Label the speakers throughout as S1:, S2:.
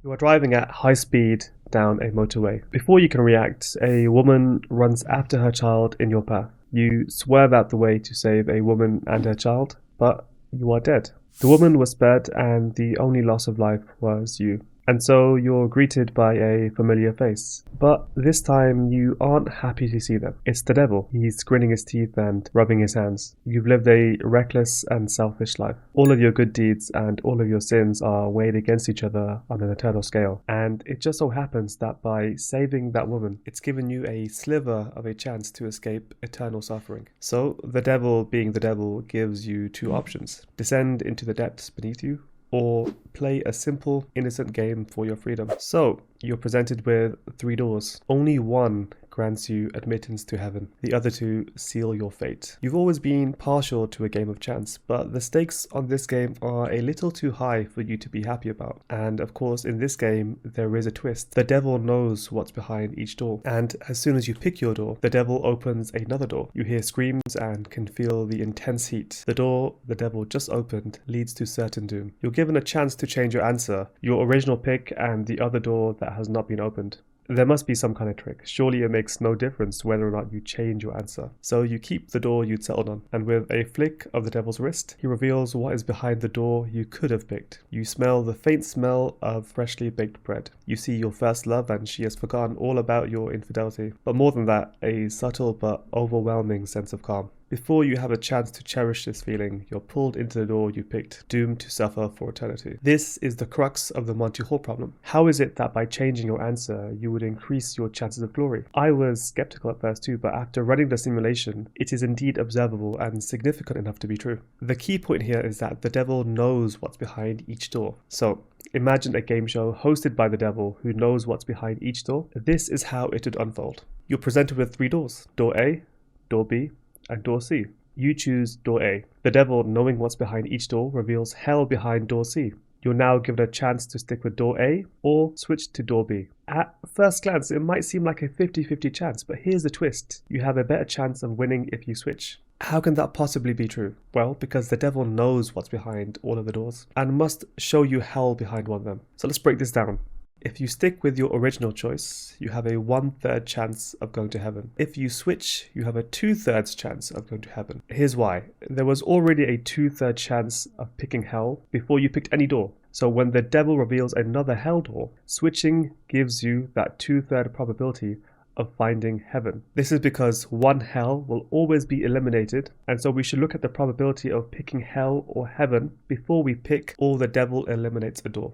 S1: You are driving at high speed down a motorway. Before you can react, a woman runs after her child in your path. You swerve out the way to save a woman and her child, but you are dead. The woman was spared and the only loss of life was you. And so you're greeted by a familiar face. But this time you aren't happy to see them. It's the devil. He's gritting his teeth and rubbing his hands. You've lived a reckless and selfish life. All of your good deeds and all of your sins are weighed against each other on an eternal scale. And it just so happens that by saving that woman, it's given you a sliver of a chance to escape eternal suffering. So the devil, being the devil, gives you two options. Descend into the depths beneath you, or play a simple, innocent game for your freedom. So, you're presented with three doors. Only one grants you admittance to heaven. The other two seal your fate. You've always been partial to a game of chance, but the stakes on this game are a little too high for you to be happy about. And of course, in this game, there is a twist. The devil knows what's behind each door. And as soon as you pick your door, the devil opens another door. You hear screams and can feel the intense heat. The door the devil just opened leads to certain doom. You're given a chance to change your answer, your original pick and the other door that has not been opened. There must be some kind of trick. Surely it makes no difference whether or not you change your answer. So you keep the door you'd settled on, and with a flick of the devil's wrist, he reveals what is behind the door you could have picked. You smell the faint smell of freshly baked bread. You see your first love and she has forgotten all about your infidelity. But more than that, a subtle but overwhelming sense of calm. Before you have a chance to cherish this feeling, you're pulled into the door you picked, doomed to suffer for eternity. This is the crux of the Monty problem. How is it that by changing your answer, you would increase your chances of glory? I was skeptical at first too, but after running the simulation, it is indeed observable and significant enough to be true. The key point here is that the devil knows what's behind each door. So, imagine a game show hosted by the devil who knows what's behind each door. This is how it would unfold. You're presented with three doors: door A, door B, and door C. You choose door A. The devil, knowing what's behind each door, reveals hell behind door C. You're now given a chance to stick with door A or switch to door B. At first glance, it might seem like a 50-50 chance, but here's the twist. You have a better chance of winning if you switch. How can that possibly be true? Well, because the devil knows what's behind all of the doors and must show you hell behind one of them. So let's break this down. If you stick with your original choice, you have a 1/3 chance of going to heaven. If you switch, you have a 2/3 chance of going to heaven. Here's why. There was already a 2/3 chance of picking hell before you picked any door. So when the devil reveals another hell door, switching gives you that 2/3 probability of finding heaven. This is because one hell will always be eliminated, and so we should look at the probability of picking hell or heaven before we pick or the devil eliminates a door.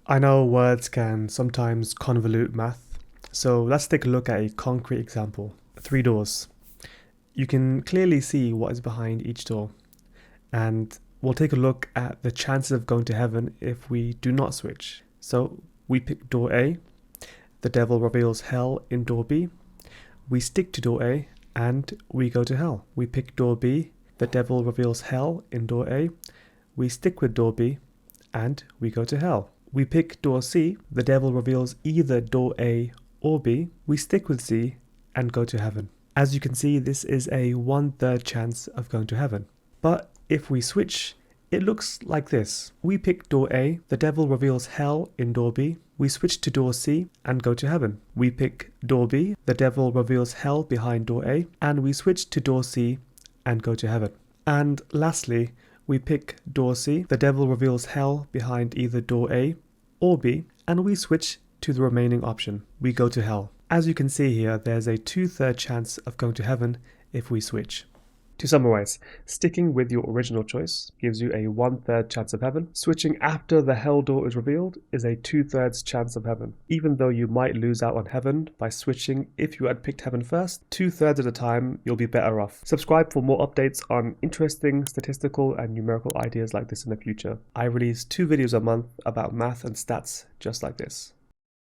S1: I know words can sometimes convolute math, so let's take a look at a concrete example. Three doors. You can clearly see what is behind each door, and we'll take a look at the chances of going to heaven if we do not switch. So we pick door A, the devil reveals hell in door B, we stick to door A, and we go to hell. We pick door B, the devil reveals hell in door A, we stick with door B, and we go to hell. We pick door C, the devil reveals either door A or B, we stick with C and go to heaven. As you can see, this is a 1/3 chance of going to heaven. But if we switch, it looks like this. We pick door A, the devil reveals hell in door B, we switch to door C and go to heaven. We pick door B, the devil reveals hell behind door A, and we switch to door C and go to heaven. And lastly, we pick door C, the devil reveals hell behind either door A or B, and we switch to the remaining option. We go to hell. As you can see here, there's a 2/3 chance of going to heaven if we switch. To summarize, sticking with your original choice gives you a 1/3 chance of heaven. Switching after the hell door is revealed is a 2/3 chance of heaven. Even though you might lose out on heaven by switching if you had picked heaven first, 2/3 of the time you'll be better off. Subscribe for more updates on interesting statistical and numerical ideas like this in the future. I release 2 videos a month about math and stats just like this.